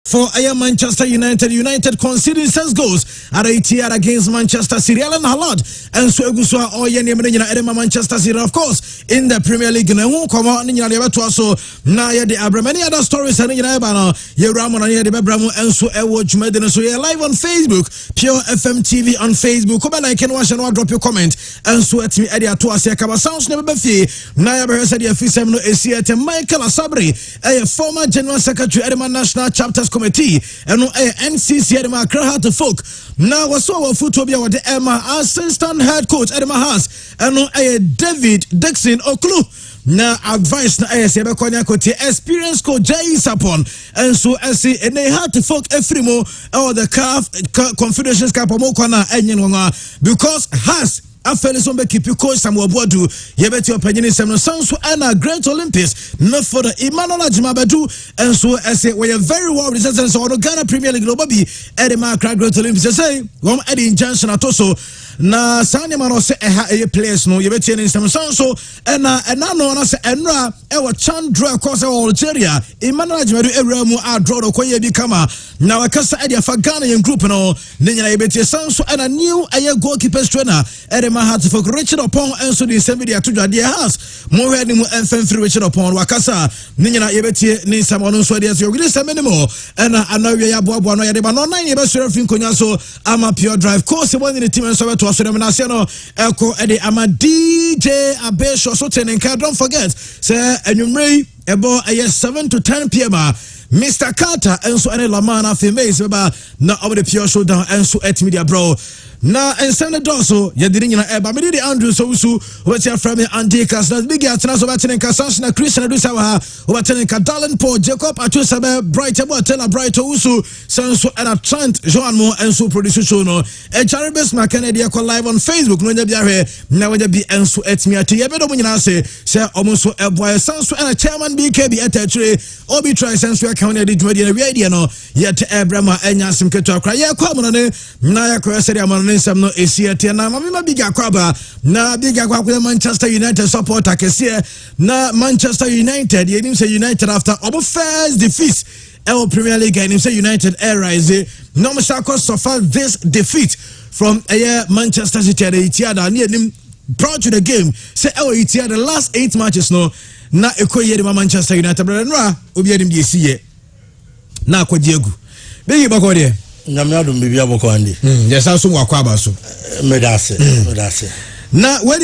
for Manchester United. United conceding 6 goals at ATR against Manchester City. Erling Haaland and so Eguswa Oyen Manchester City, of course, in the Premier League. Come on, so now the Abra. Many other stories and Ramon and the Bebramo and so so you're live on Facebook, Pure FM TV on Facebook. Come like and watch and drop your comment and so at me Edia to us. Sounds never be Naya said your Fisem no Asia Michael Asabri, a former General Secretary Edema National Chapters Committee, and NCC Edema Accra to folk. Now was so Futobia with the Emma assistant head coach Edema Haas, and David Dixon Oklu. Now advice na ASB Konya Koti experience coach Jay Sapon, and so I see and they had to folk Efrimo or the CAF Confederations Cup Mokwana Enyenonga because Haas afeli sombe keep you coach Samuel Boadu yebeti opinion sem no sanso and a great Olympics no for the Emmanuel Ajimabadu and so I say we are very well represented so on Ghana Premier League global be Edema Accra Great Olympics say one Eddie injunction atoso na sane man no say e players no yebeti en sem sanso and na no na say enra e wa Chandra course Algeria Emmanuel Ajimabadu ewramu a draw do koye bi kama na wakasa Eddie for Ghana in group no nyina yebeti sanso and a new goalkeeper trainer Edema had to focus Richard upon and so the same video to the house more than and free Richard upon Wakasa Nina Yebeti ni Samono so there's your release anymore and I know we are Bob no yeba no 9 yeba surfing konyaso ama pure drive course one in the team and so to us national Elko Eddie ama DJ Abesho so tenenka don't forget say enumere ebo 7 to 10 p.m. Mr. Carter and so any Lamana Females na over the pure showdown and so at media bro. Na and send the doso ya didn't eba me the Andrew so what's your from Andy Casas big at na so batin Casas Christian do sawa overturning Catalan Paul Jacob atu sabe bright ebo tell bright usu sanso and a Trent Joan Mo and so produce show no e Charibes Makenedi ko live on Facebook no nya bia hwe na we bi enso at me at ye bedo mo nyina say omonso ebo sanso and a chairman BKB at obi try sanso account e di dwadi no yet Abraham enya sim keto akra ye kwa mo ne na ya kwa seri amano nsam no esiate na mama biga kwaba na biga kwa Manchester United supporter kese na Manchester United yenim say United after obo first defeat El Premier League yenim say United rise no mshako suffer this defeat from Manchester City at Etihad and yenim proud to the game say El Etihad the last 8 matches no na ekoye Manchester United brother nra obi yenim die siye na akodiegu be yibako de Namado mbibia boko andi. Yes, also wakwaba so. Medase. Na where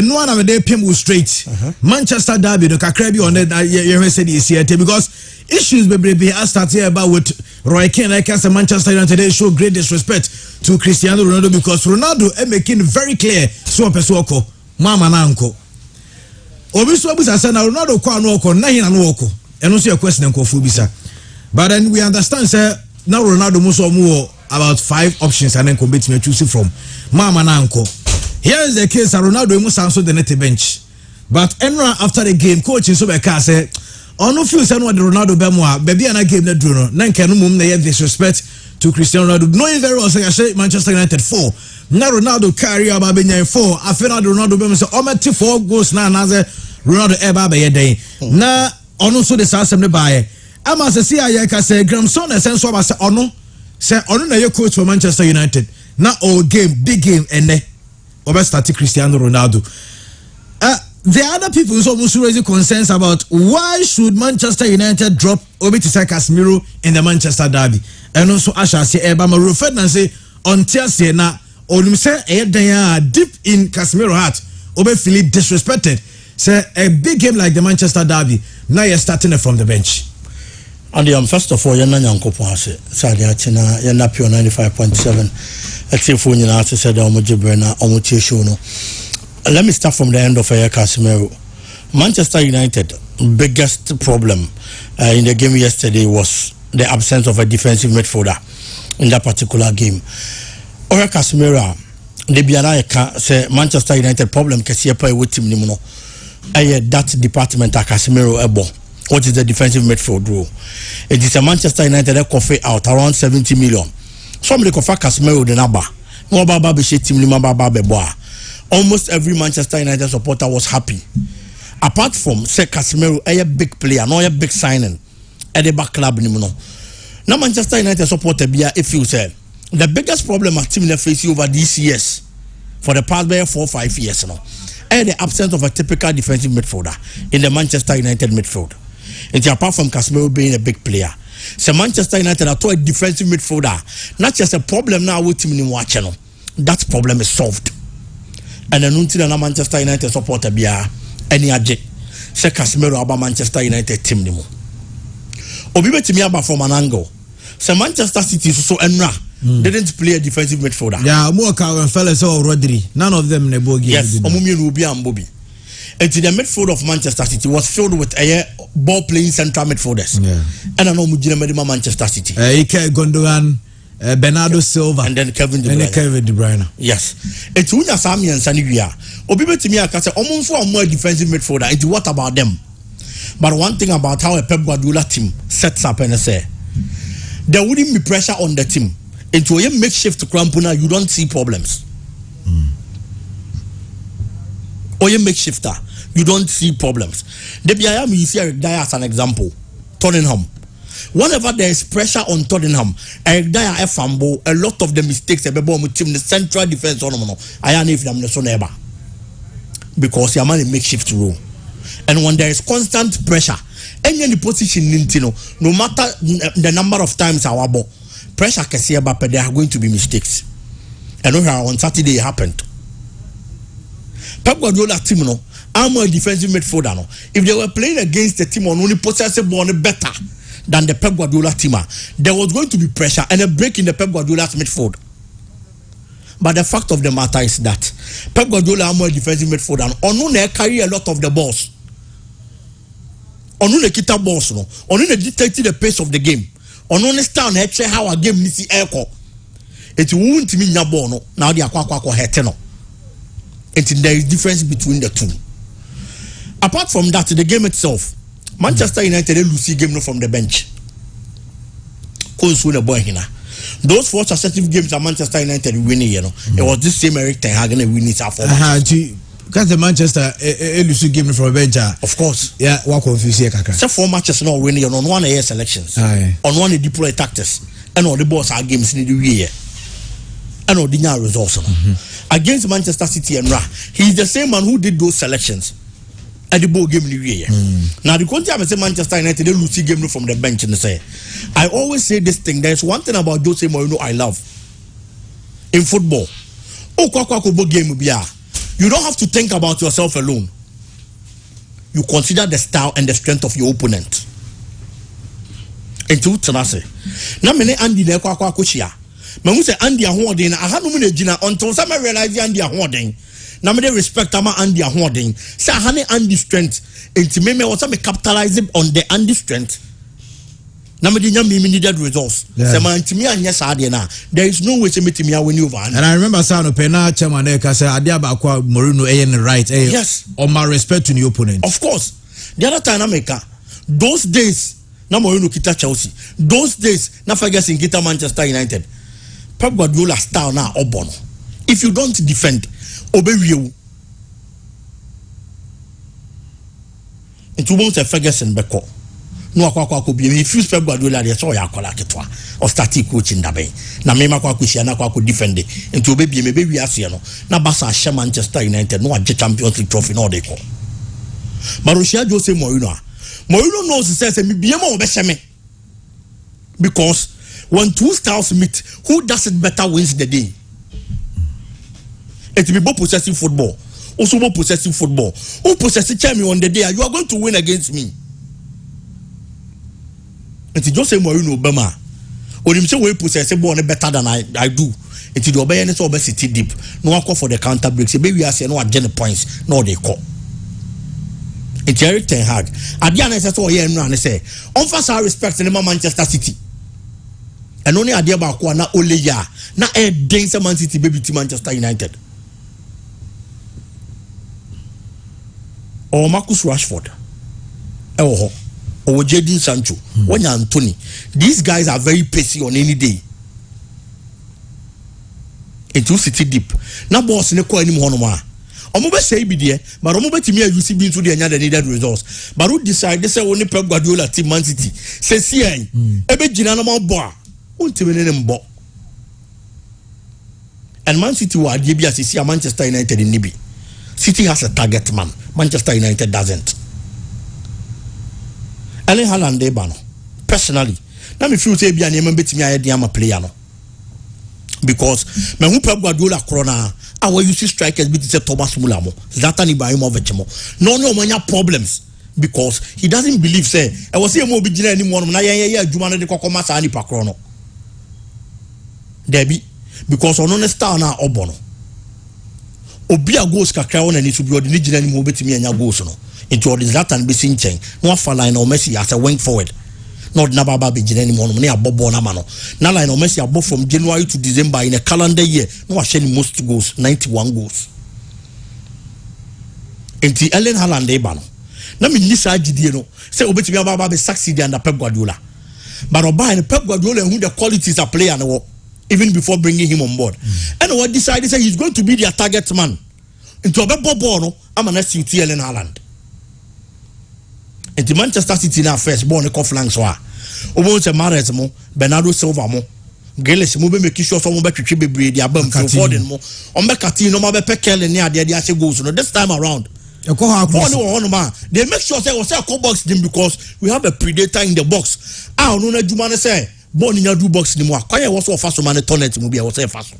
no one of the pim straight. Manchester derby the kakra bi on that you said is here because issues be start here about with Roy Keane like as Manchester United they show great disrespect to Cristiano Ronaldo because Ronaldo making very clear so person ko mama na anko. Obi so bisa say na Ronaldo ko anu ko na hin anu ko. Eno so your question ko fu bisa. But then we understand say now Ronaldo must about 5 options and then commit me choosing from mama na anko. Here is the case that Ronaldo must answer the net bench. But Enra after the game coach in so be ka say ono feel say no the Ronaldo be mo baby na game na duro no na nka no mum na ye disrespect to Cristiano Ronaldo knowing very well say Manchester United 4 na Ronaldo carry about benya 4 after Ronaldo be say o meti 4 goals na say Ronaldo e ba be den na ono so the sasem ne bae ama se sia ya ka say Gramson essential ba say ono na ye coach for Manchester United na all game big game ene oba start Cristiano Ronaldo. The other people also raising concerns about why should Manchester United drop Obi to say Casemiro in the Manchester derby and also Asha say Ebama referred and say until say na onum say deep in Casemiro heart Obi feel disrespected say a big game like the Manchester derby now you're starting it from the bench. And first of all, you're not young couple. Sadia you're not pure 95.7. Except for you know, said let me start from the end of Casemiro. Manchester United biggest problem in the game yesterday was the absence of a defensive midfielder in that particular game. Ora Casemiro, the Biana say Manchester United problem kasi pa with team nimuno. That department Casemiro ebo. What is the defensive midfield role? It is a Manchester United that coffee out around 70 million. Somebody coffee Casemiro the naba. No baba be team lima baba be boa. Almost every Manchester United supporter was happy. Apart from say Casemiro a big player, no a big signing at the back club nimuno. Now Manchester United supporter Bia if you say the biggest problem a team face over these years for the past 4 or 5 years now and the absence of a typical defensive midfielder in the Manchester United midfield. And apart from Casemiro being a big player, so Manchester United are a defensive midfielder. Not just a problem now with team in watching. That problem is solved. And then until Manchester United supporter Bia any adje say Casemiro about Manchester United team nimo. Obi betimi aba from an angle. So Manchester City so enra didn't play a defensive midfielder. Yeah, more Calvin fellas or Rodri. None of them in the game. Yes, Omumi Rubi and Bobby. And the midfield of Manchester City was filled with ball playing central midfielders. Yeah. And I know Mujina Manchester City. Ike Gundogan, Bernardo Silva, and then Kevin De Bruyne. Yes. It's Unya Sami and Sanivia. Obi betimi akase almost for more defensive midfielder. And what about them? But one thing about how a Pep Guardiola team sets up and say there wouldn't be pressure on the team. Into a makeshift crampuna, you don't see problems. Or a makeshifter, you don't see problems. The BIM you see Eric Dyer as an example. Tottenham. Whenever there is pressure on Tottenham, Eric Dyer a fumble, a lot of the mistakes a team the central defense on I am if them so never. Because you are a makeshift role. And when there is constant pressure, any position no matter the number of times our ball pressure can see about there are going to be mistakes. And on Saturday it happened. Pep Guardiola team I'm a defensive midfielder if they were playing against the team on only possessive ball better than the Pep Guardiola team, there was going to be pressure and a break in the Pep Guardiola's midfield. But the fact of the matter is that Pep Guardiola I'm a defensive midfielder and carry a lot of the balls. On the kita balls on the dictate the pace of the game. On understand how a game needs to echo. It won't mean your ball now they are heteno. And there is difference between the two. Apart from that, the game itself, Manchester United lose game from the bench. Those 4 successive games that Manchester United winning, it was this same Eric Ten Hag winning it for because the Manchester lose game from the bench. Of course. Yeah, what confuse here, Kaka. So 4 matches now winning on one year selections. On one deploy tactics. And all the boss are games in the year. And all the results. Against Manchester City and Ra, he's the same man who did those selections at the ball game in the year. Now the country I say Manchester United they lose game from the bench and say, I always say this thing. There's one thing about Jose Mourinho I love in football. Game you don't have to think about yourself alone. You consider the style and the strength of your opponent. And to say, now many Andy Nekwa me say Andy ahoden aha no me gina until some realize Andy ahoden na me respect ama Andy ahoden say aha ne Andy strength enti me was me capitalizing on the Andy strength na me nya me needed results say man ntimi anya sa de na there is no way say metimi a win over. And I remember say no pena chairman e ka say ade abakwa Mourinho right yes on my respect to the opponent. Of course the other time America those days na Mourinho kita Chelsea those days na Ferguson kita Manchester United. Pep Guardiola style now obono. If you don't defend, obey you. Into one say Ferguson beko. No akwa ko bi if you Pep Guardiola dey so ya akola ketwa or starting coaching da ben. Na me makwa ko hia na akwa ko defend. Into obey bi me be wiase no. Na Barca share Manchester United no age Champions League trophy no dey ko. Marusia Jose Mourinho. Mourinho knows say me bi ma obehye me. Because when 2 styles meet, who does it better wins the day. It will be both possessing football. Also both possessing football. Who possesses me on the day? You are going to win against me. It's just say Mourinho Obama. Or him say we possess ball better than I do. It's the obedience of city deep. No one call for the counter breaks. Maybe we are saying no agenda points. No they call. It's Eric Ten Hag. At the end I say and say, unfair respect in Manchester City. And only idea about na only ya na dense Man City baby to Manchester United or Marcus Rashford or Jadon Sancho or Anthony. These guys are very pacey on any day. Into City deep. Na boss ne ko any honoma omo be say bi de but omo betimi use bi to the anya the needed results but who decide say woni Pep Guardiola team Man City say see e be gina no mo bo a untimi ne mbo and Man City wa de bi asisi Manchester United in nibi City has a target man Manchester United doesn't Erling Haaland dey ba no personally na me feel say bi an e betimi aye de ama player no because me who Pep Guardiola corona our use strikers be say Thomas Muller mo Zlatan Ibrahimovic mo no manya problems because he doesn't believe say I was say mo be gina anymore na ye adwuma no de kokoma sa ni pakro no debi because ono ne star na obo no obi a goals kakra won ani so bi odi ni gina ni mo betimi anya goals no into the Zlatan be sinchen no afa line o Messi as a wing forward not na baba be gina ni mo no na abobo na ma no na line o Messi abo from January to December in a calendar year no wa share most goals 91 goals enti Erling Haaland dey ba no na me lisa agidie no say obetimi baba be succeed under Pep Guardiola but oba and Pep Guardiola who the qualities a player no even before bringing him on board and what decided say he's going to be their target man into obe ball no am na see Erling Haaland enti Manchester City na first ball ne flanks wa obo se Mahrez mo Bernardo Silva mo Grealish mo be make sure so mo be twetwe bebre di abam for den mo on be kati no ma be pekel ne ade ade ase goals no this time around they make sure say we say a box them because we have a predator in the box no na djuma ne say ball ni do box ni mo akwa was of faso man toilet mo bia was say faso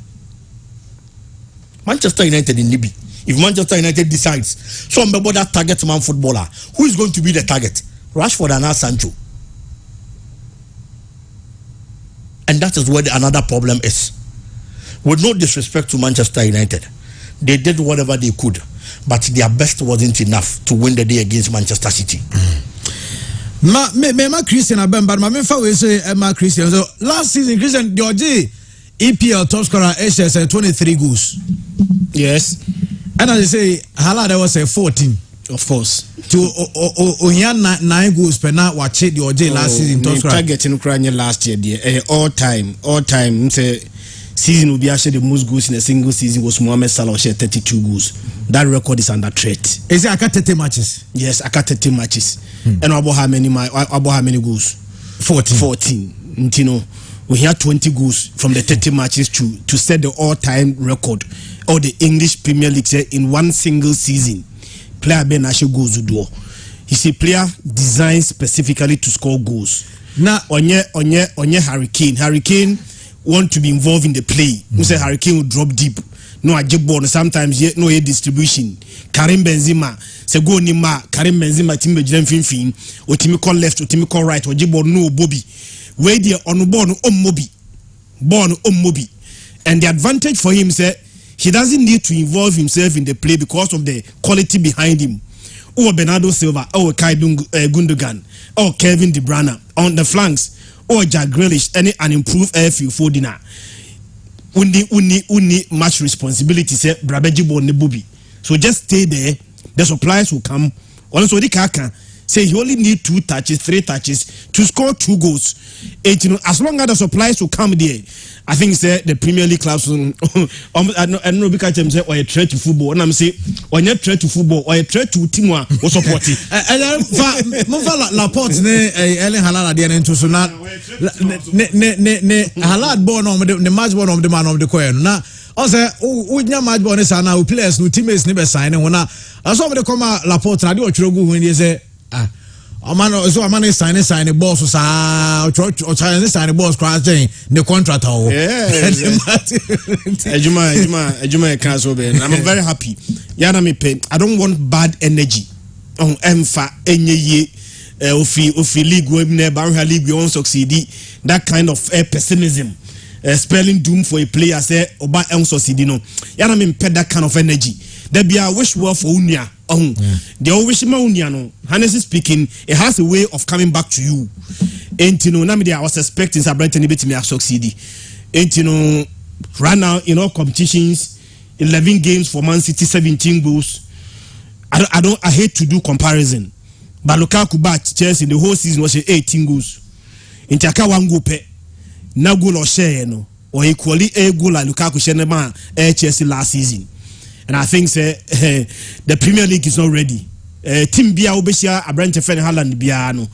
Manchester United in Libi if Manchester United decides so mbebo that target man footballer who is going to be the target Rashford and Sancho and that is where another problem is with no disrespect to Manchester United they did whatever they could but their best wasn't enough to win the day against Manchester City. Ma Christian Abemba ma fa we say ma Christian so last season Christian George EPL top scorer HS 23 goals. Yes. And as I say Haaland was 14. Of course. To Ohian 9 goals per now watch the OJ last season top scorer. Target in Ukraine last year there all time say season will be actually the most goals in a single season was Mohamed Salah share 32 goals. That record is under threat. Is it 30 matches? Yes, 30 matches. And about how many goals? 14. You know, we had 20 goals from the 30 matches to set the all-time record of the English Premier League in one single season. Player Ben Ashe goals to do. He's a player designed specifically to score goals. Now, onye Harry Kane want to be involved in the play. You say Harry Kane will drop deep. No ajibon sometimes no distribution. Karim Benzema say go ni ma Karim Benzema team be jam fin o team call left o team call right o jibon no Bobby. Where the on born mobi. And the advantage for him say he doesn't need to involve himself in the play because of the quality behind him. Or Bernardo Silva, or Kai Gundogan, or Kevin De Bruyne on the flanks. Or Jack Grealish, an improved airfield for dinner. Uni much responsibility, say Brabejibo Nebubi. So just stay there, the supplies will come. Also, the Kaka say he only need 2 touches, 3 touches to score 2 goals. And you know, as long as the supplies will come there, I think say the Premier League clubs I know because them say or a threat to football. And I'm say or a threat to football or a threat to team or support it. And then Laporte ne Erling Haaland there into so na ne Haaland born on the match born of the man of the coin. Na also nya match born is na players no teammates ne be sign na so me come Laporte na dey ochrogu when they say so amane sign boss so sign boss crash the contract Ejuma can so be I'm very happy yana me pay I don't want bad energy on emfa enye ofi league we never league we won't succeed that kind of pessimism spelling doom for a player say oba en succeed no yana me pay that kind of energy there be a wish well for unia the always unia no honestly speaking it has a way of coming back to you and you know na me I was expecting Sabrina bit me succeed and you know right now in all competitions 11 games for Man City 17 goals I hate to do comparison but Lukaku back Chelsea the whole season was 18 goals in Aka 1 goal per na goal or share no or equally a goal like Lukaku share ma Chelsea last season. and I think the Premier League is not ready. Team Bia Obesia Abrante Fen Haaland Biano.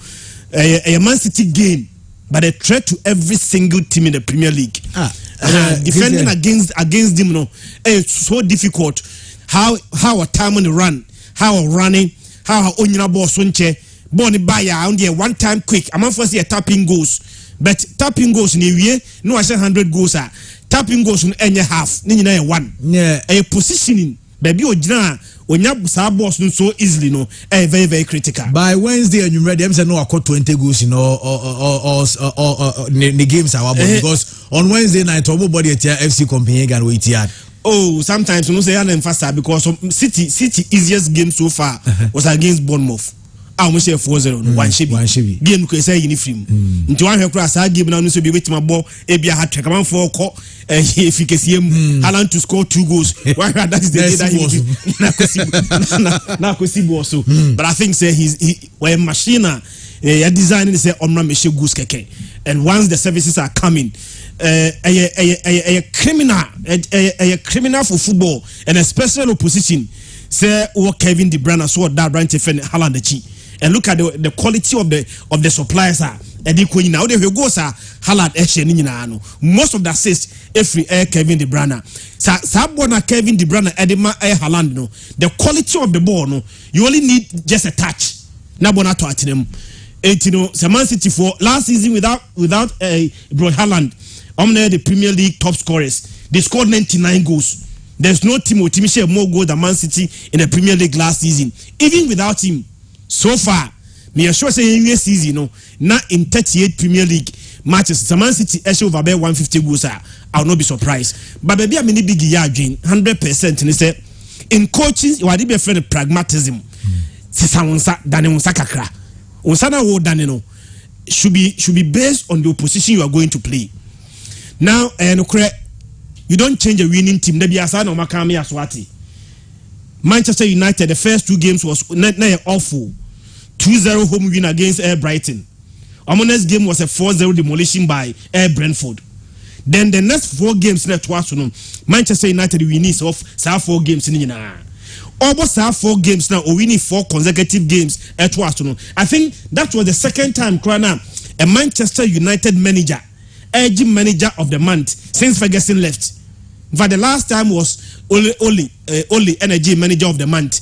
A Man City game, but a threat to every single team in the Premier League. Defending against them, no, it's so difficult. How a time on the run, how a running, how Onyina ball swinche, Bonnie Baya on the one time quick. I'm first see a tapping goals, but tapping goals in a year, no I said 100 goals are tapping goals in any half, nina one. Yeah, a positioning, baby Ojina. When you have boss so easily, no, very, very critical. By Wednesday, and you ready, I'm saying no, I caught 20 goals, you know, or the games are because on Wednesday night, everybody at FC company can wait here. Oh, sometimes you know say I'm faster because City easiest game so far was against Bournemouth. I almost say 4-0 one shibi game ko say uniform nti wan hwe kura sa game na no so be wetima ball e bia hat trick am for ko efficacy Haaland to score 2 goals why that is the day that he na possible so but I think say he when machine designing say omra meshe goals keke and once the services are coming a criminal for football and especially opposition say Kevin De Bruyne so that branch defend Haaland chi. And look at the quality of the suppliers are. And now they go sa Haaland most of the assists every Kevin De Bruyne. Sabona Kevin De Bruyne Edema Haaland no. The quality of the ball no. You only need just a touch. Na bona to atinem. You know, Man City for last season without bro Haaland, the Premier League top scorers. They scored 99 goals. There's no team or team share more goals than Man City in the Premier League last season. Even without him. So far, me sure say in this season, no, not in 38 Premier League matches. Man City actually over 150 goals. I'll not be surprised. But baby, I mean, big year gain 100%. And he said, in coaching, you are a friend of pragmatism. Sisansa Dani Unsakakra, Unsana wo Danino should be based on the opposition you are going to play. Now, you don't change a winning team. Debi asana Makami Aswati. Manchester United, the first 2 games was awful. 2-0 home win against Brighton. Next game was a 4-0 demolition by Brentford. Then the next 4 games Manchester United winners of 4 games in almost 4 games now, or winning 4 consecutive games at I think that was the second time a Manchester United manager, edging manager of the month since Ferguson left. But the last time was only energy manager of the month.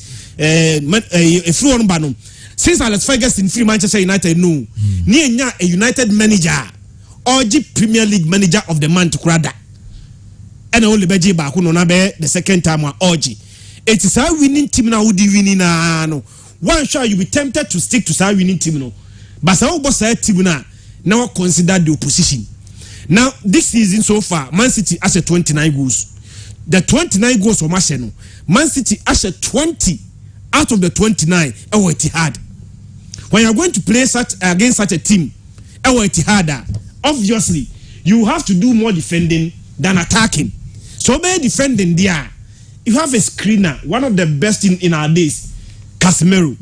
Since Alex Ferguson free Manchester United no, near a United manager or Premier League manager of the month krada. And only beji ba kuno na be the second time wa Oji. It is our winning team now who winning no. One shot you be tempted to stick to our winning team no. But our boss team now consider the opposition. Now this season so far, Man City has a 29 goals. The 29 goals for Marcelo. Man City has a 20 out of the 29 Etihad. When you are going to play against such a team, Etihad, obviously you have to do more defending than attacking. So by defending there, you have a screener, one of the best in our days, Casemiro.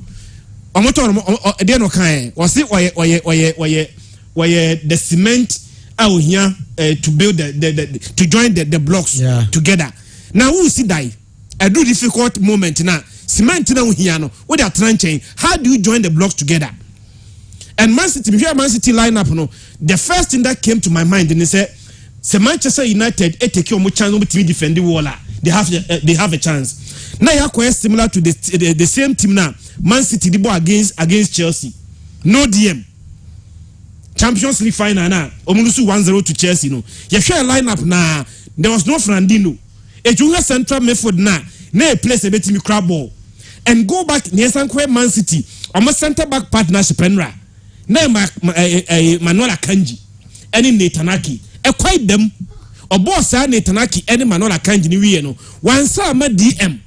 The cement out here to build to join the blocks together. Now who see that? A do difficult moment now. Cement now here no. What they are trying to change? How do you join the blocks together? And Man City, if you have Man City lineup, no, the first thing that came to my mind and they said, Manchester United take your chance to defend the wall. They have a chance. Now you are quite similar to the same team now. Man City the ball against Chelsea. No DM. Champions League final now. Omulusu 1-0 to Chelsea no. You share lineup now. There was no Frandino. A junior central midfield now. Now place a bit in crab ball. And go back near Man City. Almost center back partnership Penra. Now Manuel Akanji. Any Netanaki. Quite them. Or boss Netanaki any Manuel Akanji ni no. One summer DM.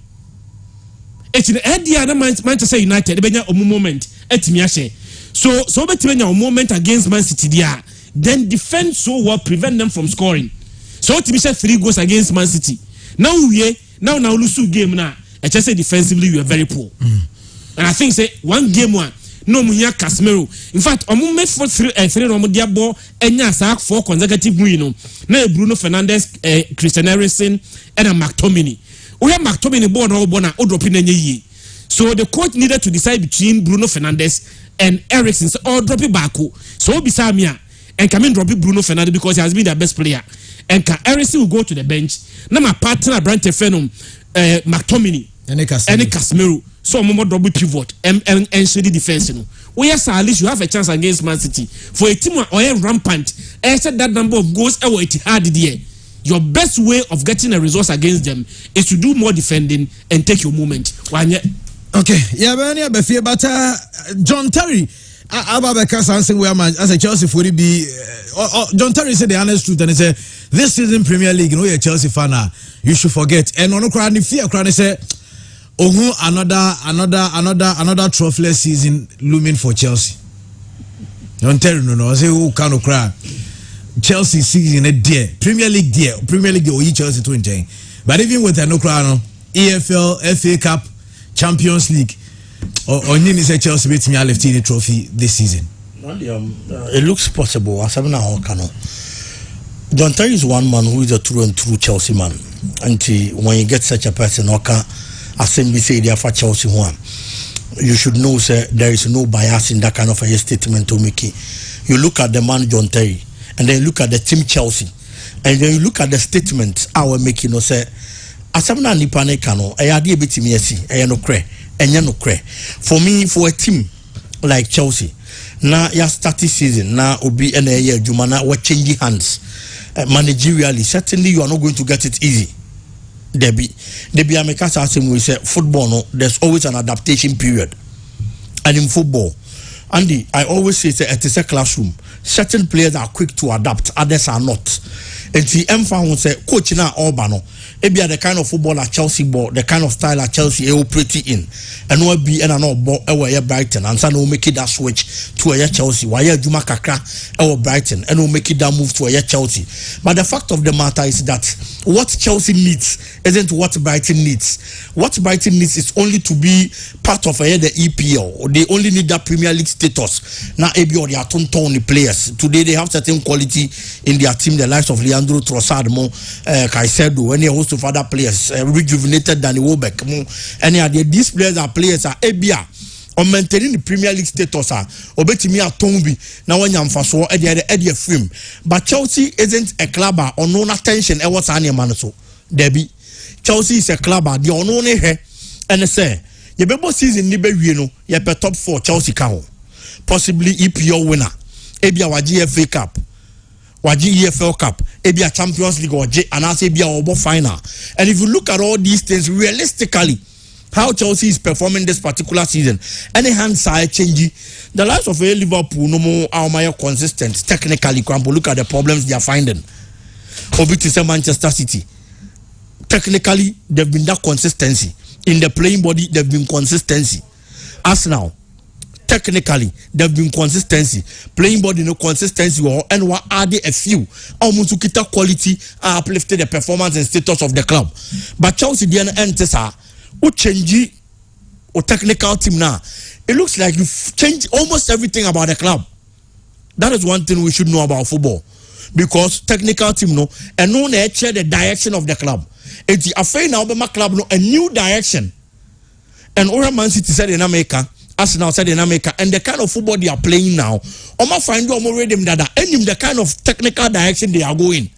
It's the idea Manchester United. They a moment. So bet when your moment against Man City there, then defend so well, prevent them from scoring. So to be 3 goals against Man City. Now lose game now. I just say defensively we are very poor. And I think say one game one. No munya Casemiro. In fact, made for 3 no dia ball enya sack 4 consecutive win no. Na Bruno Fernandes, Christian Eriksen and McTominay. We have McTominay born or bona or dropping any. So the coach needed to decide between Bruno Fernandes and Eriksen or drop it back. So beside me and come in drop it Bruno Fernandes because he has been their best player. And Eriksen will go to the bench. Now my partner Brante Phenom McTominay and Casemiro. So more double pivot and shady defense. Well, yes, at least you have a chance against Man City. For a team or rampant, I said that number of goals it hard there. Your best way of getting a result against them is to do more defending and take your moment. Okay, yeah, but John Terry, as a Chelsea for be John Terry said the honest truth and he said this season Premier League, you know, you're a Chelsea fan now, you should forget. And on the fear crowd say, another trophyless season looming for Chelsea. John Terry no, I say who kind of cry. Chelsea season a dear Premier League or Chelsea 20. But even with no crown, EFL, FA Cup, Champions League, or Nini say Chelsea beat me left in the trophy this season. It looks possible. John Terry is one man who is a true and true Chelsea man. And when you get such a person, assembly say they are for Chelsea one. You should know, sir, there is no bias in that kind of a statement to make it. You look at the man John Terry, and then look at the team Chelsea, and then you look at the statement our making. No say, asamna nipane kano. Ayadi betimi yesi. Ayano kre. Enyano kre. For me, for a team like Chelsea, na ya starting season na obi ene ye jumana we changing hands. Managerially, certainly you are not going to get it easy. Debbie Amikasa same we say football. No, there's always an adaptation period, and in football. Andy, I always say it is a classroom. Certain players are quick to adapt, others are not. And the M say coach na Albano. Maybe the kind of football at Chelsea ball, the kind of style at Chelsea operate in, and will be an ball where Brighton and so will make it that switch to a Chelsea. Why Juma Kakra or Brighton and will make it that move to a Chelsea. But the fact of the matter is that what Chelsea needs isn't what Brighton needs. What Brighton needs is only to be part of the EPL. They only need that Premier League status. Now, Ebi or the Atonton players. Today they have certain quality in their team, the likes of Leandro Trossard, Caicedo, and a host of other players, rejuvenated Danny Welbeck. And these players are players are Ebia. On maintaining the Premier League status, obetimi atombi na wanya mfaso edi film. But Chelsea isn't a club or no attention e what's any man so. Debbie, Chelsea is a club the unknown he and say ye bebo season ni be wie no ye pe top 4 Chelsea can possibly EPL winner. Ebia wa GFA Cup. Waji EFL Cup, ebia Champions League or and also ebia obo final. And if you look at all these things realistically, how Chelsea is performing this particular season, any hand side changing. The likes of Liverpool no more are consistent technically. Look at the problems they are finding. Obi to say Manchester City. Technically, they've been that consistency. In the playing body, they've been consistency. Arsenal. Technically, there have been consistency. Playing body no consistency or and what added a few. Almost to get quality uplifted the performance and status of the club. But Chelsea the enter who change or technical team now. It looks like you've changed almost everything about the club. That is one thing we should know about football. Because technical team no and no share the direction of the club. It's a fair now my club no a new direction. And Ora Man City said in America. Arsenal said in America, and the kind of football they are playing now, Oma find you already the kind of technical direction they are going.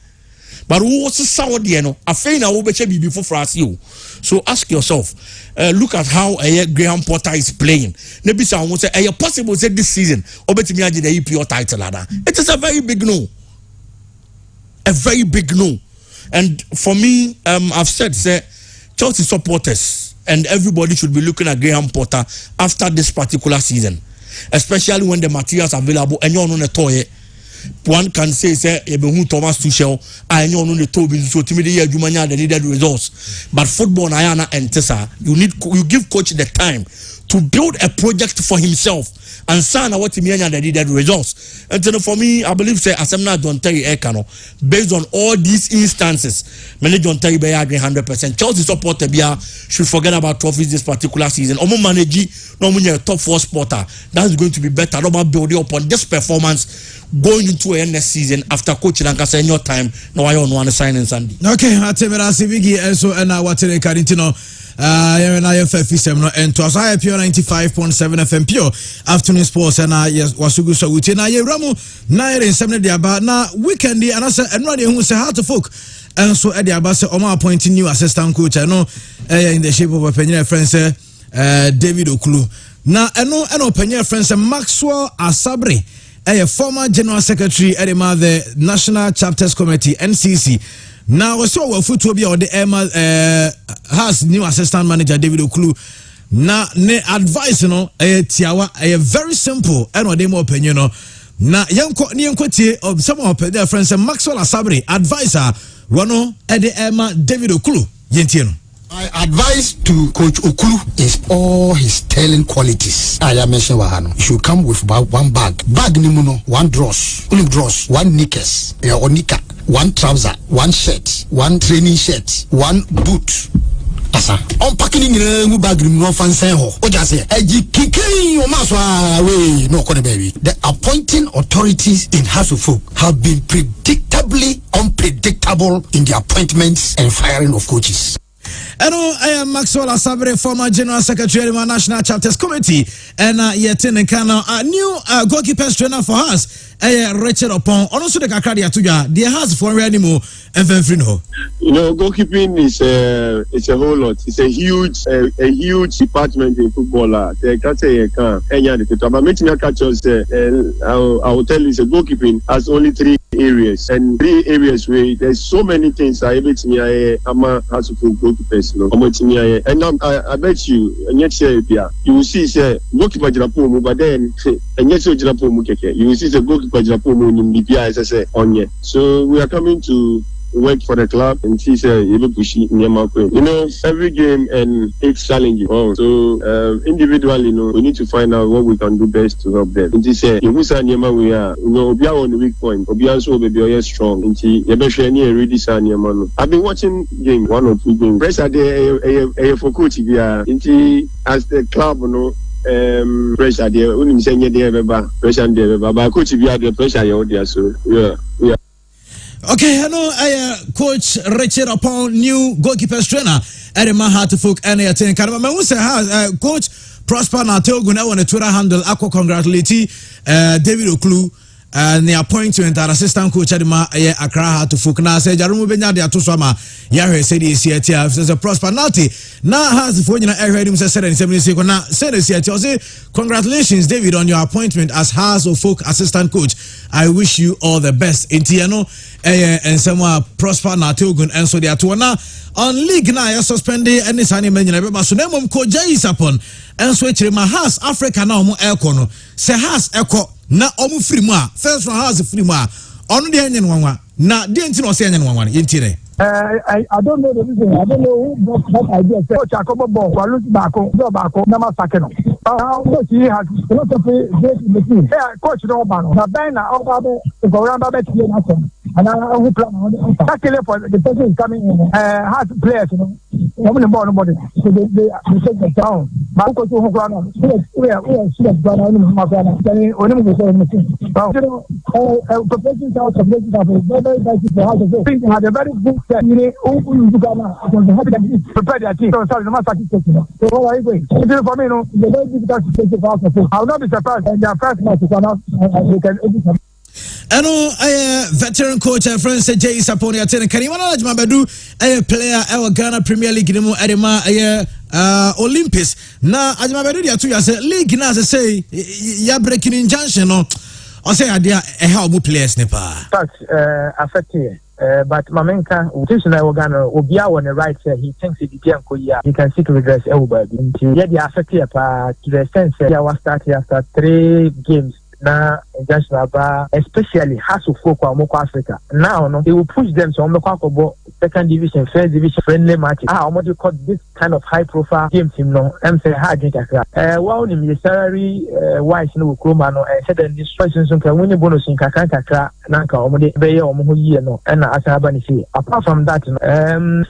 But who was Saudi, a fair now be before for us you. So ask yourself, look at how Graham Potter is playing. Maybe someone say, "Are possible say this season, Obetimi the EPL title?" It is a very big no, a very big no. And for me, I've said, say, Chelsea supporters. And everybody should be looking at Graham Potter after this particular season, especially when the materials are available. And you know the toy. One can say, Thomas Tuchel, I know the Toby, so timidity, the needed results. But football, Ayana and Tessa, you give coach the time to build a project for himself and sign what he mean and the needed results. And so for me, I believe say Asemna John Terry Ekano, based on all these instances, many John Terry Bay agree 100%. Chelsea supporter should forget about trophies this particular season. Omo manage no a top 4 spotter. That's going to be better. No about building upon this performance going into a next season after coach Lanka your time. No, I don't want to sign in Sunday. Okay, Atemera Sibigi also and what in Carintino. And to us, I pure 95.7 FM pure afternoon sports and yes, Wasugu so with na ye Ramu 9 and 7 day about now weekend and I said and ready who say how to folk and so Eddie Abasa Oma appointing new assistant coach. I know in the shape of a penny friend David Okulu. Now I know penny friend Maxwell Asabre, a former general secretary at the National Chapters Committee NCC. Now, we saw foot to be on the Emma has new assistant manager David Okulu. Now, ne advice, you know, tiawa, very simple, and what they more opinion, you know. Now, young of some of their friends, Maxwell Asabre, advisor, one at the Emma David Okulu, Yentino. My advice to Coach Okulu is all his sterling qualities. I mentioned Wahano. You should come with one bag. Bag nimuno, one dross, one knickers, or knicker, one trouser, one shirt, one training shirt, one boot. Asa. Unpacking in a bag no fancy ho. O just say, kiki o maswa we no kone baby. The appointing authorities in House of Folk have been predictably unpredictable in the appointments and firing of coaches. Hello, I am Maxwell Asabre, former General Secretary of the National Chapters Committee, and yet in a new goalkeeper trainer for us. Richard upon also the Kakadia Tuga, the house for Reanimo and Fenfrino. You know, goalkeeping is it's a whole lot. It's a huge department in football. They can't say you can't. But making a catch us, I will tell you, goalkeeping has only 3 areas, and 3 areas where there's so many things. I bet me I'm a house of goalkeepers. And I bet you, and yet you will see, say goalkeeper Jirapomu, but then and yet Jirapomu, you will see the goalkeeper. So we are coming to work for the club and see you know, every game and it's challenging. So individually, you know, we need to find out what we can do best to help them. We are, you know, we are on the weak point. We are so baby strong. I've been watching game 1 or 2 games. Pressure there for coach as the club, you know. Pressure there, only saying there, pressure there, but coach, we have the pressure there, so yeah. Okay, hello, Coach Richard upon new goalkeeper trainer at the Mahatu Folk and I think Coach Prosper Natogun on the Twitter handle. Ako congratulate David Okulu. And the appointment as assistant coach at the Accra to Fukna said Jarumu Benya de Atusama Yahweh said he said there's a prosperity now has the phone I heard him say 70 seconds now said say congratulations David on your appointment as House of Folk assistant coach. I wish you all the best in Tiano and someone prosper Natogun and so they are to on league now suspended and this animal so name coach is upon and switch my house Africa now mo elkono say house echo na omu free mu a first one house free mu a onu de enye nwanwa na de enti no se enye nwanwa yentire I don't know the reason. I don't know who brought that idea. Coach Akobo Ball, Walu Bako, Bako, Nama Sakeno. Coach, he has a lot of great in the team. Coach Robano, Nabana, Obabe, the Goramba Betty, and I will plan on it. Actually, for the person coming in, has players, you know, women and born body. So they take the town. Marco to Hograna, we are Gana, Magana, or even the same machine. Professionals out of places have a very nice house of things. Had a very good. You know, prepare their team. So sorry, the master is taking. So what are you going? For me, you know, the very difficult to take it out of it. I will not be surprised when their first match is announced and they can edit them. Veteran coach and friend said Jay Saponi attending Karimana Majmabadu, a player, our Ghana Premier League, Edema, Olympus. Now, Ajmabadu, you say, League, now, say, you're breaking injunction, or say, idea, a help players, Nepa. But, affected. But Mamenka, Utisha Ogano, Obia on the right side, he thinks it can he can seek redress everybody. Yet the affected to the sense that I was starting after 3 games. Now, injunction about, especially has to focus on Africa. Now, no, they will push them to Omeko second division, first division, friendly matches. Almost call this kind of high profile games, you know, and say hard drink. Well, the salary wise, no, Kromano, and said that this person can win a bonus in Kakaka, Nanka, Omode, Bay, or Mohi, no, and Asabani. Apart from that,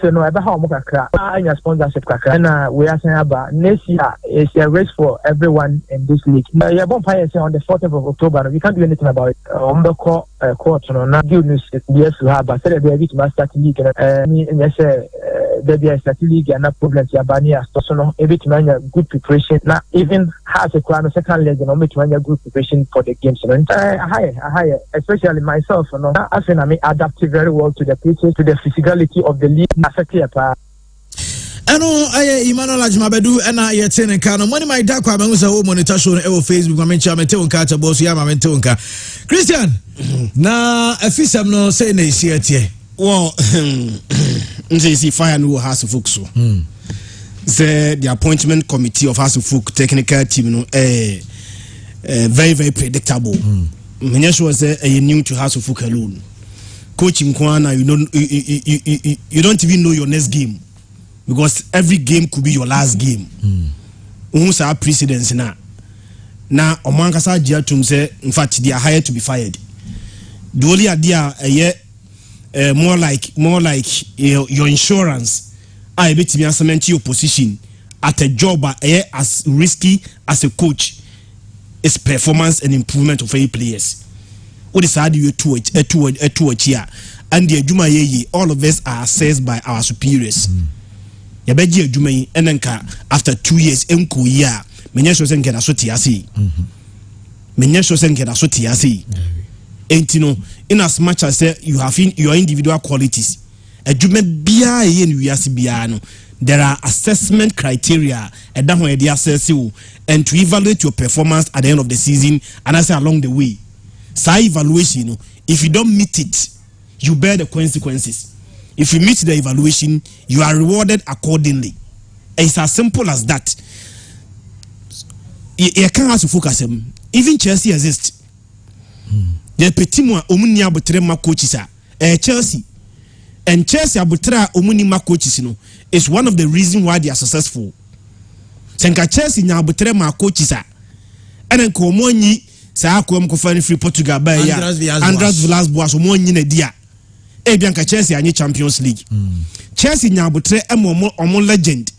so no, about how Mokaka, I sponsorship Kaka, and we are saying about next year is a race for everyone in this league. Yeah, Bonfire on the 14th of October, we can't do anything about it. On the court, no, not good news, yes, we have, but said they're going to start the league, and yes, there is a league and not problems, Yabania, so no, a bit good preparation. Now, even has a crown second leg, and only to good preparation for the games. Higher, especially myself, you know, I think I may adapt very well to the pitches, to the physicality of the league. Ano aye Emmanuel Ajmabedu ena yetene ka no money my da kwa bangu sa wo monitor show no Facebook ma mencha mete wonka ta boss ya ma mete wonka Christian na afisam no say na isi atie well nse fire no House of Folk so say the appointment committee of House of Folk technical team no very very predictable menya sure say new to House of Folk alone coaching kwana you don't even know your next game. Because every game could be your last game. Who's our precedence now? Now, Omankasa Jiatum say, in fact, they are hired to be fired. The only idea, more like your insurance. I bet me cement your position at a job as risky as a coach is performance and improvement of any players. What is how do you two here? And the Juma all of us are assessed by our superiors. Yabeji adwuma enenka after 2 years enko ya menye so se nkeda so tiase menye so se nkeda so tiase entino in as much as you have your individual qualities adwuma bia ye ni wiase bia no there are assessment criteria and that when they assess you and to evaluate your performance at the end of the season and I say along the way say evaluation if you don't meet it you bear the consequences. If you meet the evaluation, you are rewarded accordingly. It's as simple as that. You can't have to focus him. Even Chelsea exists. The petit moi omuni abutre ma coaches Chelsea. And Chelsea abutre omuni ma coaches is one of the reasons why they are successful. Senka Chelsea nya abutre ma coaches and then ko mo nyi sa akom ko fani free Portugal ba ya Andras Villas-Boas mo nyi na dia. Bianca Chelsea any Champions League. Chelsea nyabutre omo legend.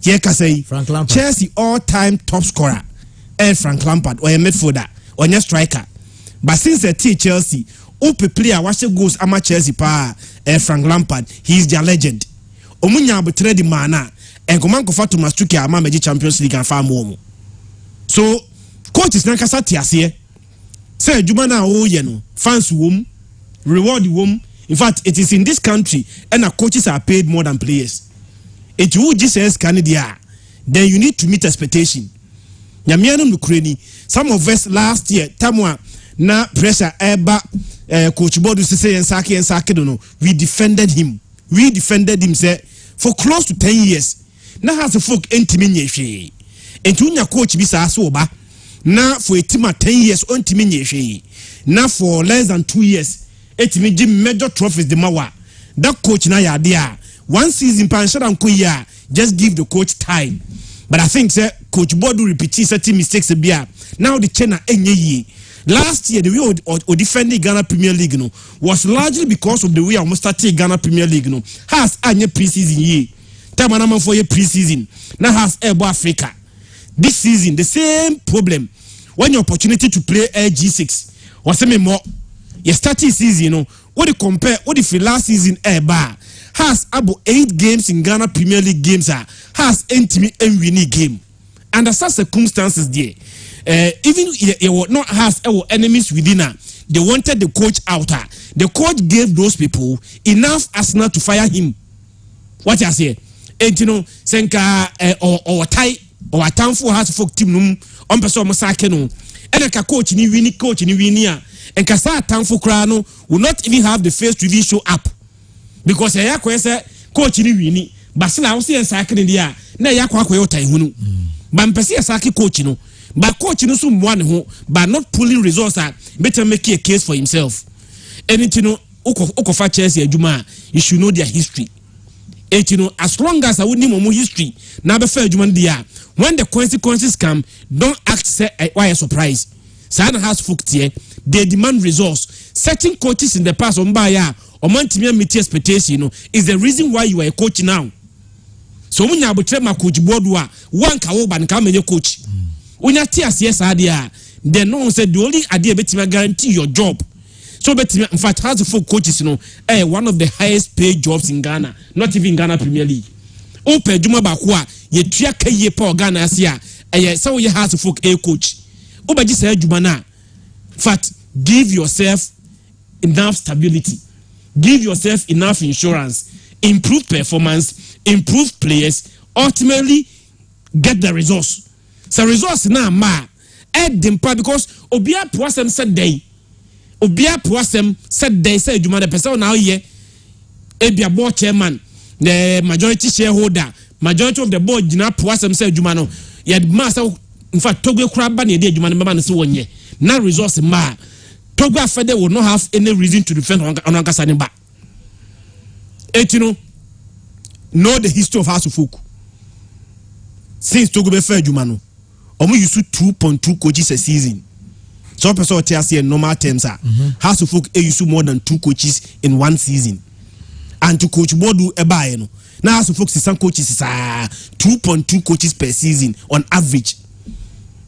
Ye ka say Chelsea all-time top scorer. Frank Lampard or a midfielder or a striker. But since the Chelsea, player watch goals ama Chelsea pa Frank Lampard, he is their legend. Omo nyabutre di mana and command ko fatu mastuki ama meji Champions League and far more. So coach is nankasa tiase. Say juma na o ye no fans wom reward wom. In fact, it is in this country and our coaches are paid more than players. It will just says Canada. Then you need to meet expectation. Nyamiano Nukreni. Some of us last year, Tamwa na pressure eba coach Bodu say and Saki don't know. We defended him. Say for close to 10 years. Now has a folk intimidation. And to coach bisa soba. Now for a team 10 years on intimidation. Now for less than 2 years. It me give major trophies the mawa. That coach na ya there. One season panshara nkoya. Just give the coach time. But I think say Coach Bodu repeats certain mistakes bia. Now the China enye. Last year the way or defending Ghana Premier League no was largely because of the way almost started Ghana Premier League no. Has anye preseason ye. Time na for ye preseason. Now has Ebo Africa. This season the same problem. When your opportunity to play G6 was me more. Your starting season, what you compare, what if last season has about 8 games in Ghana Premier League games has intimate and winning game. Under such circumstances there, even it not has our enemies within they wanted the coach out. The coach gave those people enough arsenal to fire him. What you say? And senka or tie or a town for House folk team on person Masakeno. And a coach ni winnie and Kasa Tanfo Krano will not even have the face to even show up because a coach in Winnie, Basila was and Saki in the air. Na Yakwa Taihunu. Bampesi Saki coach, But coach no so one who by not pulling results are better make a case for himself. Anything no Okofa Chelsea adwuma you should know their history. As long as I would name history, now be fair adwuma dia. When the consequences come, don't act say why a surprise. Sana has folk here, they demand results. Certain coaches in the past on baya or man meet expectation is the reason why you are a coach now. So when you have a coach boardwa, one can ban come a coach. When you tears yes idea, then no one said the only idea better guarantee your job. So better in fact has folk coaches one of the highest paid jobs in Ghana, not even Ghana Premier League. Ope Juma Bakwa, ye triaka ye poor Ghana Asia, so you have folk a coach. Oba just say Jumana. Fact, give yourself enough stability, give yourself enough insurance, improve performance, improve players, ultimately get the results. So results now add them because Obia Puasem said day. Obia Puasem said they say Jumana person now ye Ebia board chairman, the majority shareholder, majority of the board Jina Puasem said Jumano. Yet master in fact Togo Kraba ne day Jumana Mama so one ye. Now results Togo Fede will not have any reason to defend on Ankasani back. Know the history of House of Folk. Since Togo be fair Jumano, Omo used to 2.2 coaches a season. So person tell us in normal terms House of Folk used more than 2 coaches in one season. And to coach Bodu Eba now House of Folk some coaches is 2.2 coaches per season on average.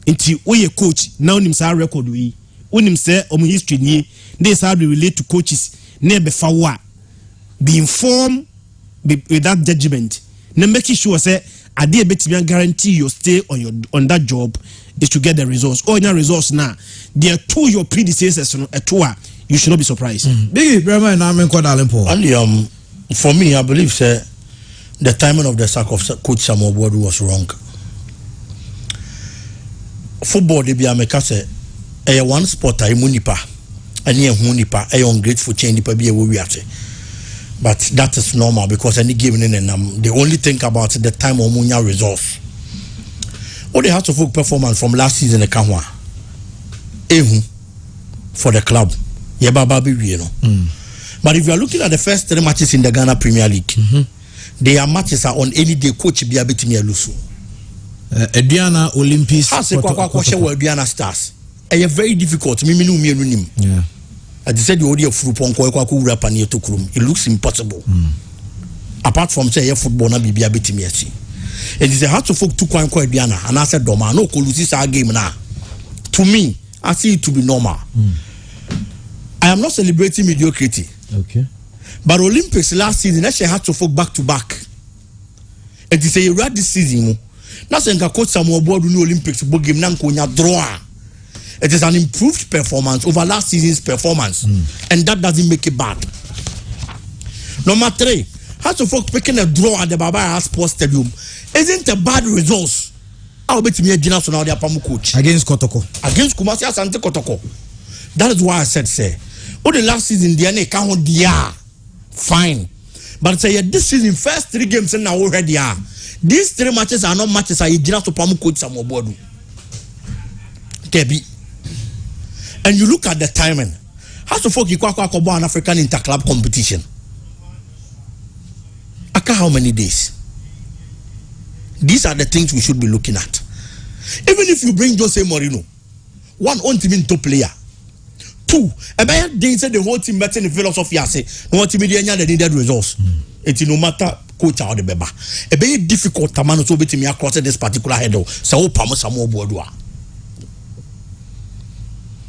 Until we a coach now nim sa record we unim say omo history ni they say we relate to coaches never fawa be informed with that judgment na make sure say ade betimi guarantee your stay on that job is to get the results or in results now they are to your predecessors you should not be surprised. Big Brahma na men called Alempo. And for me I believe say the timing of the sack of coach Samuel Boadu was wrong. Football they be America say one sport I munipa and ye hunipa ungrateful change nipa be we have but that is normal because any given in they only think about the time of munya results. What they have to folk performance from last season the Kanwa for the club but if you are looking at the first 3 matches in the Ghana Premier League their matches are on any day coach be able to lose. Ediana Olympics. I say Ediana Stars. It's very difficult. Yeah. I said the audio it looks impossible. Apart from say football na bibia betimi asi. It is a hard to folk to kwan Ediana and I said Doma no ko lose our game now. To me, I see it to be normal. I am not celebrating mediocrity. Okay. But Olympics last season actually had to folk back to back. It is a red this season. Now saying coach Samuel Boadu no Olympics book game na nkonya draw. It is an improved performance over last season's performance and that doesn't make it bad. Number 3, how to folk picking a draw at the Baba Sports Stadium isn't a bad result. I'll bet me a general now their Pamu coach against Kotoko. Against Kumasi Asante Kotoko. That is why I said say the last season the account dia fine. But say this season first 3 games and now already are. These 3 matches are not matches I did not to Pamu coach Samuel Boadu. Debbie. And you look at the timing. How to folk an African interclub competition? Aka how many days? These are the things we should be looking at. Even if you bring Jose Mourinho, 1 on team top player. 2, about they said the whole team better in the philosophy I say, no team the needed results. It's no matter coach out the beba. A very difficult man to be me across this particular head. So Samuel Boadu.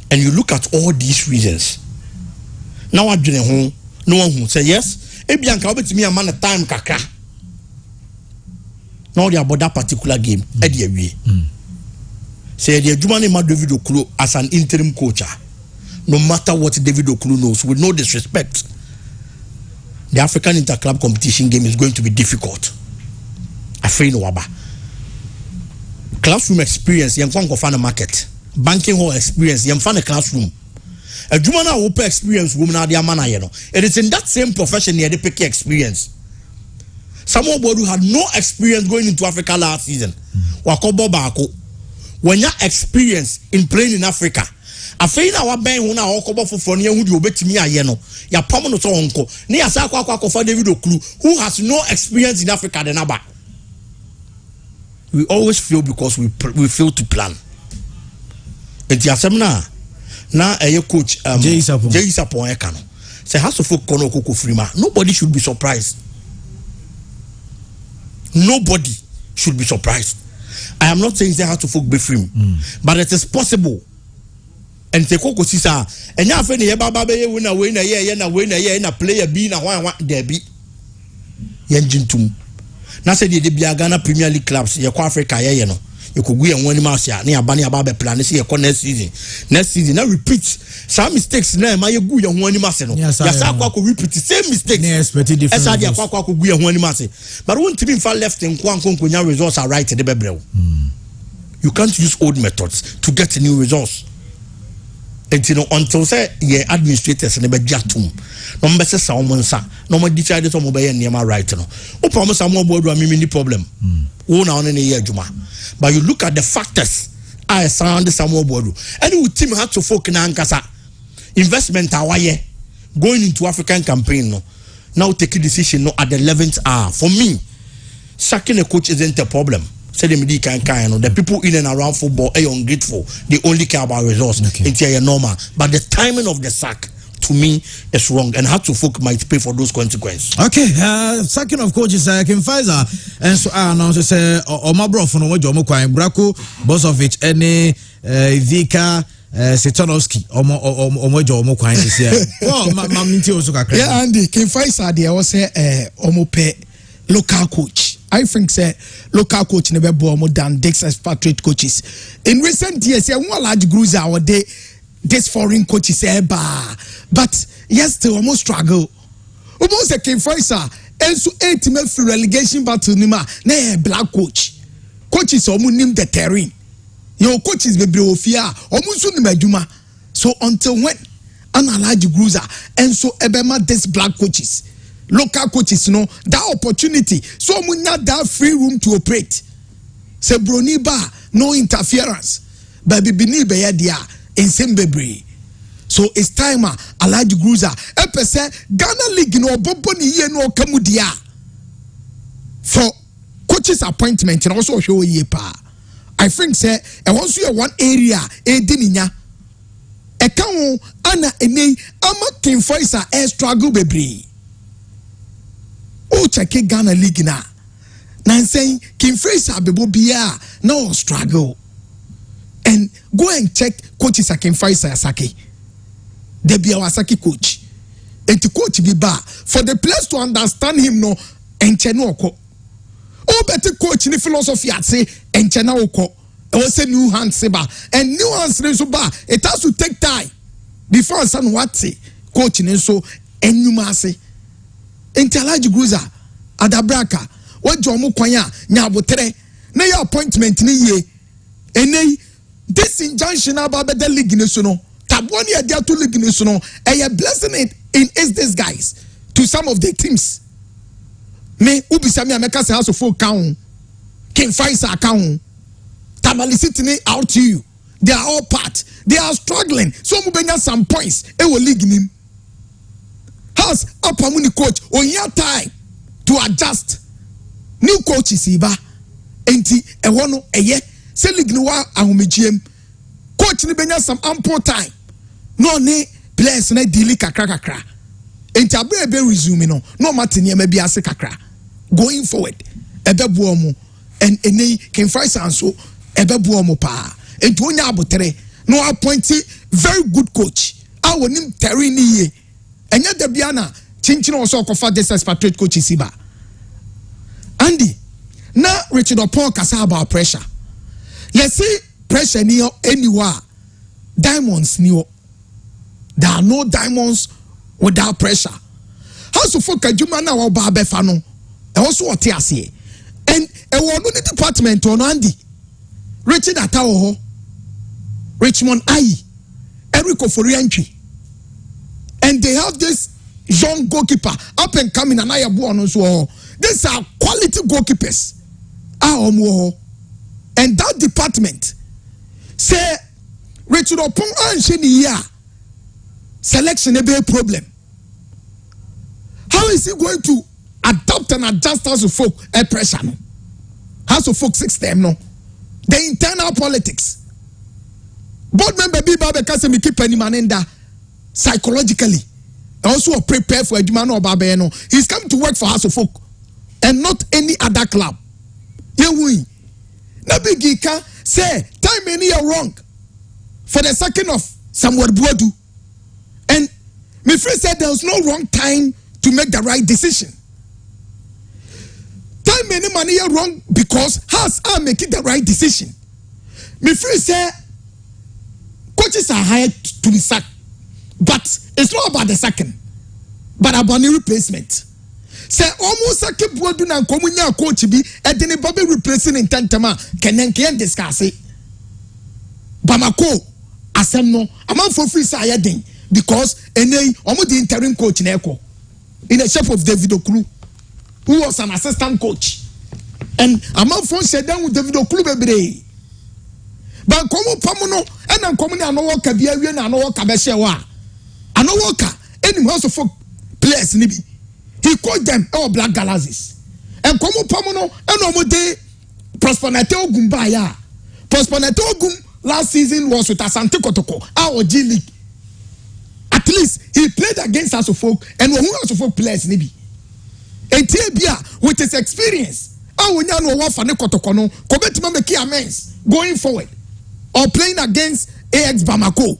And you look at all these reasons. Now I didn't home. No one who say yes. Ebianka obet me a man a time kaka. Now they about that particular game. Eddie say the Jumani ma David Okulu as an interim coach. No matter what David Okulu knows, with no disrespect, the African interclub competition game is going to be difficult. Afraid no waba. Classroom experience, young fan of market. Banking hall experience, young fan a classroom. A Jumana open experience woman are their man. It is in that same profession near the picky experience. Samuel Boadu had no experience going into Africa last season. Wakobo Bako. when you experience in playing in Africa. Afei na wa ben hu na okobo foforo ne hu de obetimi aye no ya pam no so onko ne ya sa akwa for David Okulu who has no experience in Africa the naba. We always fail because we fail to plan. Enti asem na coach Jay Sapon e kano say has to folk kono okoko frima. Nobody should be surprised. Nobody should be surprised. I am not saying they have to folk be free, but it is possible. And te koko sisa enya afa ne ye baba be ye na we na ye na player B na wan there be ye njintum na se de bia Ghana Premier League clubs ye kwa Africa ye no ye kogu ye wani ma sia na aba be plan se ye ko next season na repeat some mistakes na ma ye gu ye wani ma se no ya sa kwa ko repeat same mistakes ne expect different esa dia kwa ko gu ye wani ma se but won timi fa left nkonya results are right de bebrew. You can't use old methods to get new results. And you know, until say yeah, administrators never jatum. No mbese sa omonsa. No mo decide to mo be niyama right no. O promise am board wa mini problem. Wo na on ye adwuma. But you look at the factors. I sound some board. And we team had to focus na ankasa. Investment awaye going into African campaign no. Now take a decision no at the 11th hour. For me, sacking a coach isn't a problem. The people in and around football are ungrateful. They only care about results. It's normal. But the timing of the sack, to me, is wrong. And how to folk might pay for those consequences. Okay, sacking of coaches, Kim Pfizer, and so I announced, Omabro from Omojomo Kwai, Brako, Bosovic, any Vika, Setanovsky, Omojomo Kwai this year. Oh, Maminti also got credit. Yeah, Andy, Kim Pfizer, they was Omope local coach. I think say local coach never more than Dex expatriate coaches. In recent years, one large groups our day this foreign coaches but yes, still almost struggle. Almost a Kim Pfizer and so 8 months for relegation battle nima na black coach. Coaches omu nim the terrain. Your coaches be ofia omu so nim adwuma. So until when an large groups and so ebema this black coaches. Local coaches, that opportunity. So munya that free room to operate. Se broni ba, no interference. Baby bini be dia in Sembebri. So it's time a large gruza. Epe se Ghana League no bobo ni ye no kamudia. For coaches appointment and also show ye pa. I think say and once you one area dininya. Eka ana ene ama Kim Pfizer struggle bebri. Oh, check Ghana League na. Now saying Kim Pfizer bebo biya no struggle. And go and check coaches Kim Pfizer Saki. They be our Saki coach. And to coach be ba for the players to understand him no encheno oko. Oh, better coach ni philosophy at say enchena oko. Also new hands seba and new hands so ba. It has to take time before son what say coach ni so enuma say. Enti alaji gruza adabraka wajo mu kwanya nyabotere na your appointment ni ye ene this injunction about the league ni so no taboni e dia to league ni so no a blessing it in is this guys to some of the teams me ubisami ameka se house of folk count Kim Pfizer account Tamale City ni out to you they are all part they are struggling so mu benya some points e wo league ni has upamuni coach on your time to adjust new coaches iba enti ewo no eye se league no wa ahomegiem coach ni benya some ample time no ne players na deal kakra enti abre be resume no matter ne ma bi ase kakra going forward ebebuo mu and ene Kim Pfizer so ebebuo mu pa enti onya abotere no appoint very good coach awonim terrain ni ye enya da biana chinchin also kofa this expatriate coach isiba Andy na Richard Opon kasa about pressure let's see pressure ni anywhere diamonds ni there are no diamonds without pressure how so for kajuma na wa ba befa no e also what ase and e wo no department on Andy Richard Atawo Richmond Ayi Eric Oforiantwi and they have this young goalkeeper up and coming and so these are quality goalkeepers and that department say Richard Opon anhye ya selection e be a problem. How is he going to adapt and adjust House of Folk pressure no? House of Folk system no? The internal politics. Board member be Babe Kase me keep any manenda psychologically. Also prepare for Edumano or Babe no. He's come to work for House of Folk and not any other club. Yeah, we. Nabigika say time many are wrong for the second of Samuel Buadu. And my friend said there was no wrong time to make the right decision. Time many money are wrong because House are making the right decision. My friend said coaches are hired to be sacked, but it's not about the second, but about the replacement. Say almost a keep working and coming out coach be and then Bobby replacing in Tantama can discuss it. Bamako Asemno amount for free sayading because any almost the interim coach in Echo in the shape of David Okulu, who was an assistant coach. And amount for said down with David Okulu baby. But come Pamuno and I'm coming and no work be a win and no work Abeshewa. And no worker any house of folk players nibi. He called them all black galaxies. And come Pamuno and no more day Prosperity Ogumbaya. Prosperity Ogum last season was with Asante Kotoko, our G League. At least he played against House of Folk and who House of Folk players nibi. And Tibia with his experience, I will know what for Kotoko no, Kobetima make amends going forward. Or playing against AX Bamako.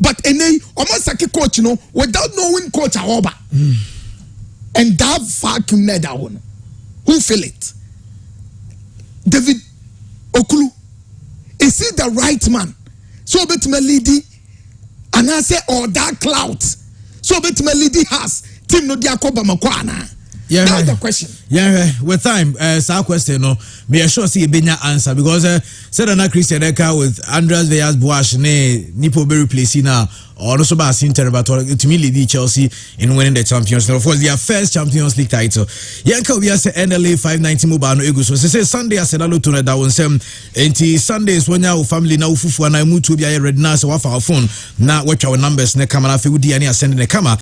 But any Omasaki coach, you know, without knowing coach Aoba. And that vacuum that one. Who feel it? David Okulu. Is he the right man? So bet me lady and I say or that clout. So bet me lady has team no diako Bamako. Yeah, that's the question. Yeah, with time, our question, no, me sure see a benya answer because said na Christian Eka with Andreas Villas Boas Nipo be replacing now or also by Inter but to me lead Chelsea in winning the Champions League. Of course, their first Champions League title. Yanka we say NLA 590 mobile no ego so say Sunday I said hello to that one sem enti Sundays when your family na ufufu na mutu be ready na so wa phone na watch our numbers na camera fe udi ani send the camera